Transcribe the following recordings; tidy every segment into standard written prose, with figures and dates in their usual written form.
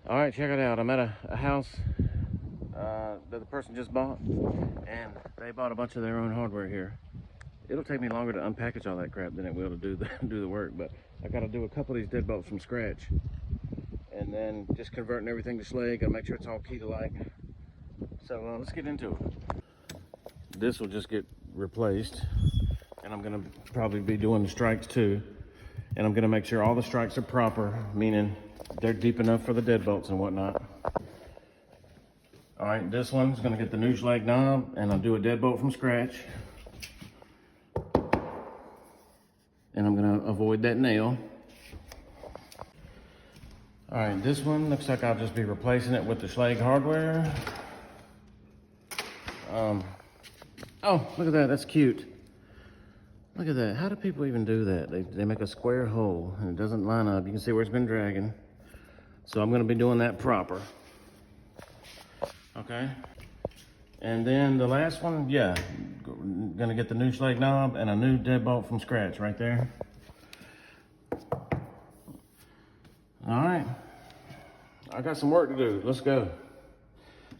All right, check it out. I'm at a house that the person just bought, and they bought a bunch of their own hardware here. It'll take me longer to unpackage all that crap than it will to do the work, but I got to do a couple of these deadbolts from scratch, and then just converting everything to Schlage. Gotta make sure it's all keyed alike. So let's get into it. This will just get replaced, and I'm gonna probably be doing the strikes too. And I'm gonna make sure all the strikes are proper, meaning they're deep enough for the deadbolts and whatnot. All right, this one's gonna get the new Schlage knob, and I'll do a deadbolt from scratch. And I'm gonna avoid that nail. All right, this one looks like I'll just be replacing it with the Schlage hardware. Oh, look at that, that's cute. Look at that, how do people even do that? They make a square hole and it doesn't line up. You can see where it's been dragging. So I'm gonna be doing that proper. Okay. And then the last one, yeah, gonna get the new Schlage knob and a new deadbolt from scratch right there. All right, I got some work to do, let's go.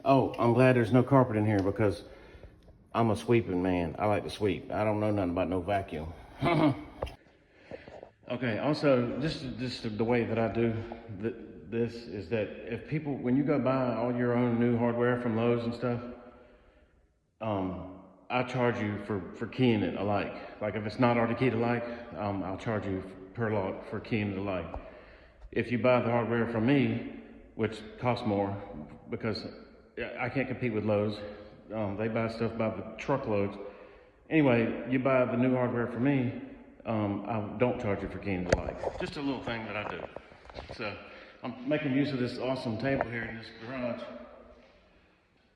Oh, I'm glad there's no carpet in here because I'm a sweeping man. I like to sweep. I don't know nothing about no vacuum. Okay, also, just the way that I do this is that if people, when you go buy all your own new hardware from Lowe's and stuff, I charge you for keying it alike. Like if it's not already keyed alike, I'll charge you per lot for keying it alike. If you buy the hardware from me, which costs more because I can't compete with Lowe's. They buy stuff by the truckloads. Anyway, you buy the new hardware from me, I don't charge you for keying it alike. Just a little thing that I do. So I'm making use of this awesome table here in this garage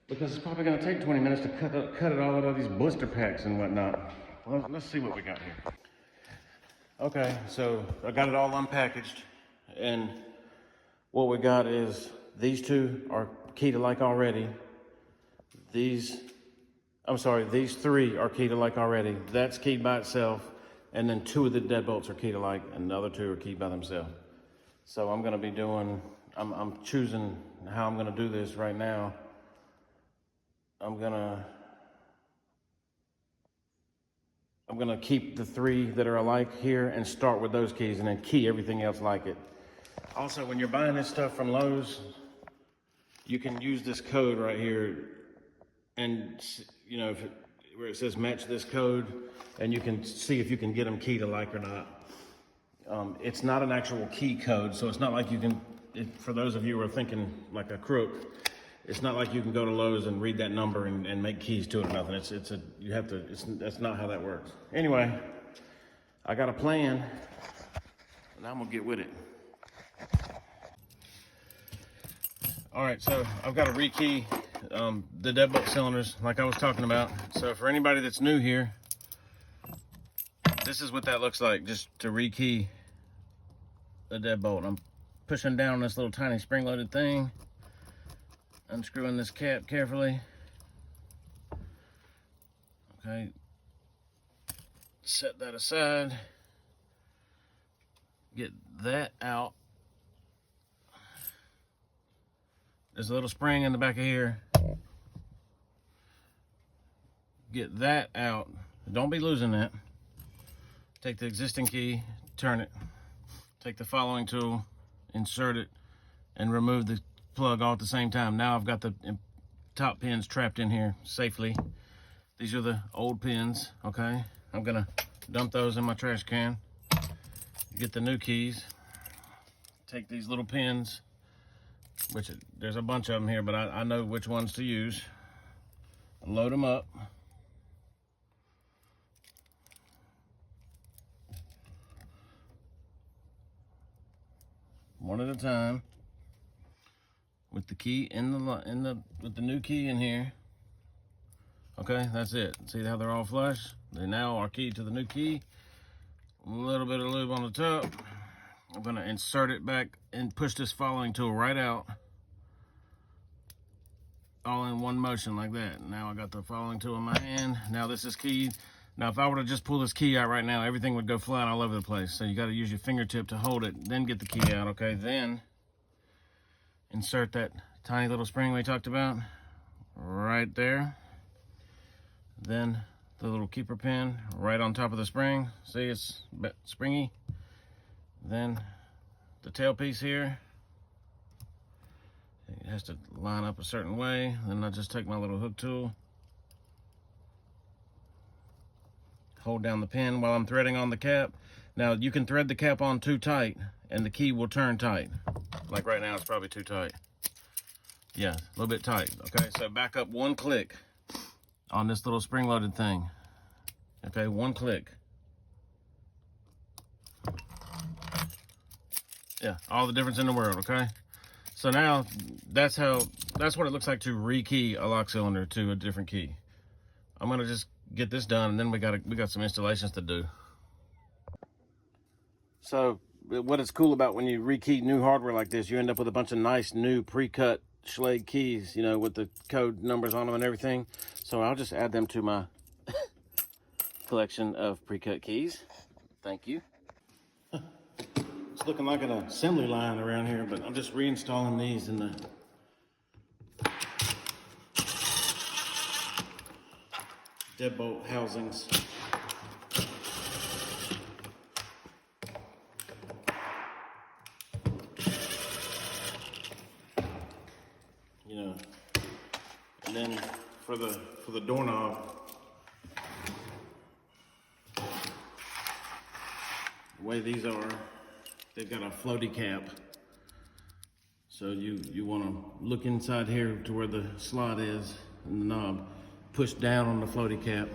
because it's probably gonna take 20 minutes to cut it all out of these blister packs and whatnot. Well, let's see what we got here. Okay, so I got it all unpackaged, and what we got is these two are keyed alike already. These three are keyed alike already. That's keyed by itself, and then two of the deadbolts are keyed alike, and the other two are keyed by themselves. So I'm gonna be doing, I'm choosing how I'm gonna do this right now. I'm gonna keep the three that are alike here and start with those keys and then key everything else like it. Also, when you're buying this stuff from Lowe's, you can use this code right here, and you know, where it says match this code, and you can see if you can get them keyed alike or not. It's not an actual key code, so it's not like you can, for those of you who are thinking like a crook, it's not like you can go to Lowe's and read that number and make keys to it or nothing. That's not how that works. Anyway, I got a plan, and I'm gonna get with it. All right, so I've got to rekey the deadbolt cylinders like I was talking about. So for anybody that's new here, this is what that looks like, just to rekey the deadbolt. I'm pushing down this little tiny spring-loaded thing, unscrewing this cap carefully. Okay, set that aside, get that out. There's a little spring in the back of here. Get that out. Don't be losing that. Take the existing key, turn it. Take the following tool, insert it, and remove the plug all at the same time. Now I've got the top pins trapped in here safely. These are the old pins, okay? I'm gonna dump those in my trash can. Get the new keys. Take these little pins, which there's a bunch of them here, but I know which ones to use. Load them up. One at a time. With the key with the new key in here. Okay, that's it. See how they're all flush? They now are keyed to the new key. A little bit of lube on the top. I'm gonna insert it back and push this following tool right out. All in one motion like that. Now I got the following tool in my hand. Now this is keyed. Now if I were to just pull this key out right now, everything would go flat all over the place. So you gotta use your fingertip to hold it, then get the key out, okay? Then insert that tiny little spring we talked about right there. Then the little keeper pin right on top of the spring. See, it's springy. Then the tailpiece here, it has to line up a certain way. Then I just take my little hook tool, hold down the pin while I'm threading on the cap. Now you can thread the cap on too tight and the key will turn tight. Like right now it's probably too tight. Yeah, a little bit tight. Okay, so back up one click on this little spring-loaded thing. Okay, one click. Yeah, all the difference in the world, okay? So now that's what it looks like to rekey a lock cylinder to a different key. I'm gonna just get this done and then we got some installations to do. So what is cool about when you rekey new hardware like this, you end up with a bunch of nice new pre-cut Schlage keys, you know, with the code numbers on them and everything. So I'll just add them to my collection of pre-cut keys. Thank you. It's looking like an assembly line around here, but I'm just reinstalling these in the deadbolt housings. You know, and then for the doorknob, the way these are, they've got a floaty cap. So you want to look inside here to where the slot is and the knob, push down on the floaty cap,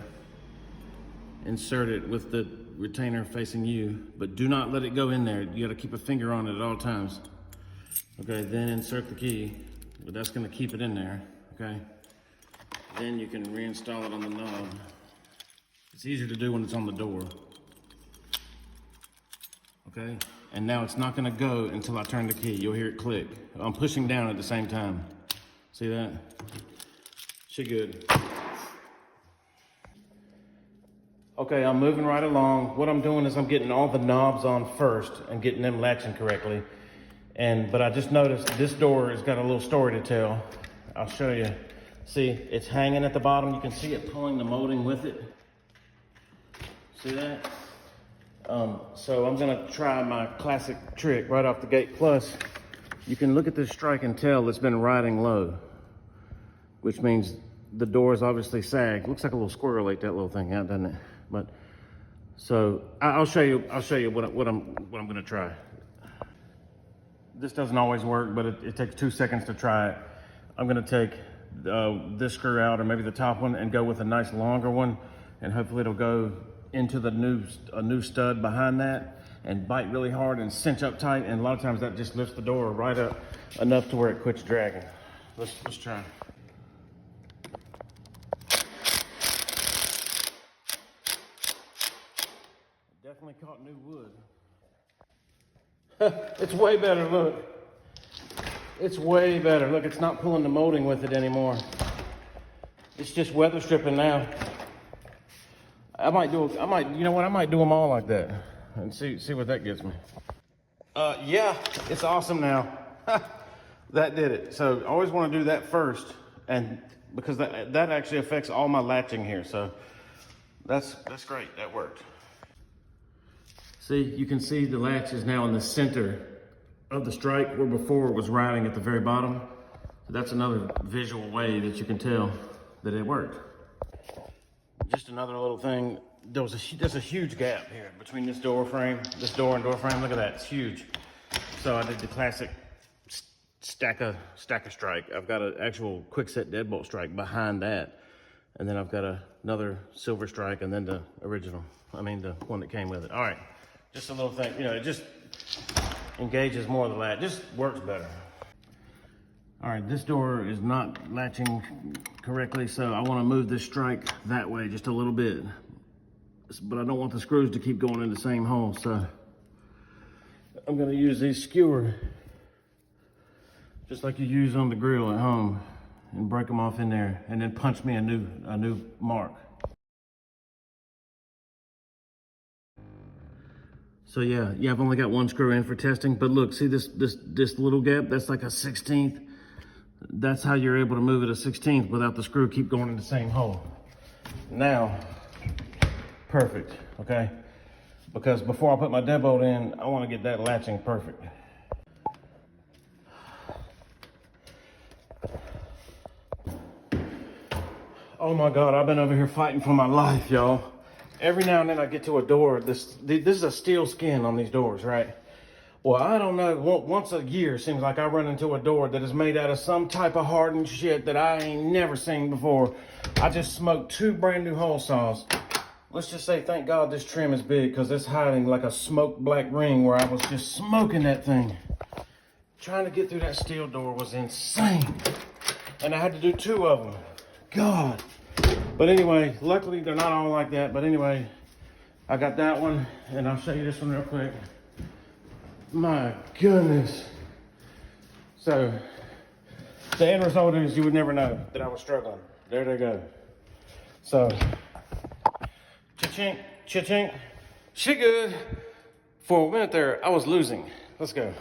insert it with the retainer facing you, but do not let it go in there. You got to keep a finger on it at all times. Okay, then insert the key, but that's going to keep it in there. Okay, then you can reinstall it on the knob. It's easier to do when it's on the door. Okay, and now it's not going to go until I turn the key. You'll hear it click. I'm pushing down at the same time. See that? She good. Okay, I'm moving right along. What I'm doing is I'm getting all the knobs on first and getting them latching correctly. But I just noticed this door has got a little story to tell. I'll show you. See, it's hanging at the bottom. You can see it pulling the molding with it. See that? So I'm gonna try my classic trick right off the gate. Plus, you can look at this strike and tell it's been riding low, which means the door is obviously sagged. Looks like a little squirrel ate that little thing out, doesn't it? But so I'll show you what I'm gonna try. This doesn't always work, but it takes 2 seconds to try it. I'm gonna take this screw out, or maybe the top one, and go with a nice longer one, and hopefully it'll go into the new stud behind that and bite really hard and cinch up tight, and a lot of times that just lifts the door right up enough to where it quits dragging. Let's try. Definitely caught new wood. It's way better, look. It's way better. Look, it's not pulling the molding with it anymore. It's just weather stripping now. I might do them all like that and see what that gets me. Yeah, it's awesome now. That did it. So I always want to do that first, and because that actually affects all my latching here. So that's great. That worked. See, you can see the latch is now in the center of the strike, where before it was riding at the very bottom. So that's another visual way that you can tell that it worked. Just another little thing. There's a huge gap here between this door and door frame. Look at that, it's huge. So I did the classic stacker strike. I've got an actual quick set deadbolt strike behind that. And then I've got another silver strike, and then the one that came with it. All right, just a little thing, it just engages more of the latch, just works better. All right, this door is not latching correctly, so I want to move this strike that way just a little bit. But I don't want the screws to keep going in the same hole, so I'm going to use these skewer, just like you use on the grill at home, and break them off in there, and then punch me a new mark. So yeah, I've only got one screw in for testing, but look, see this little gap? That's like a 1/16. That's how you're able to move it a 1/16 without the screw keep going in the same hole. Now, perfect, okay? Because before I put my deadbolt in, I want to get that latching perfect. Oh my God, I've been over here fighting for my life, y'all. Every now and then I get to a door, this is a steel skin on these doors, right? Well, I don't know, once a year it seems like I run into a door that is made out of some type of hardened shit that I ain't never seen before. I just smoked 2 brand new hole saws. Let's just say, thank God this trim is big, because it's hiding like a smoked black ring where I was just smoking that thing. Trying to get through that steel door was insane. And I had to do 2 of them. God. But anyway, luckily they're not all like that. But anyway, I got that one, and I'll show you this one real quick. My goodness. So, the end result is you would never know that I was struggling. There they go. So, cha-chink, cha-chink. She good. For a minute there, I was losing. Let's go.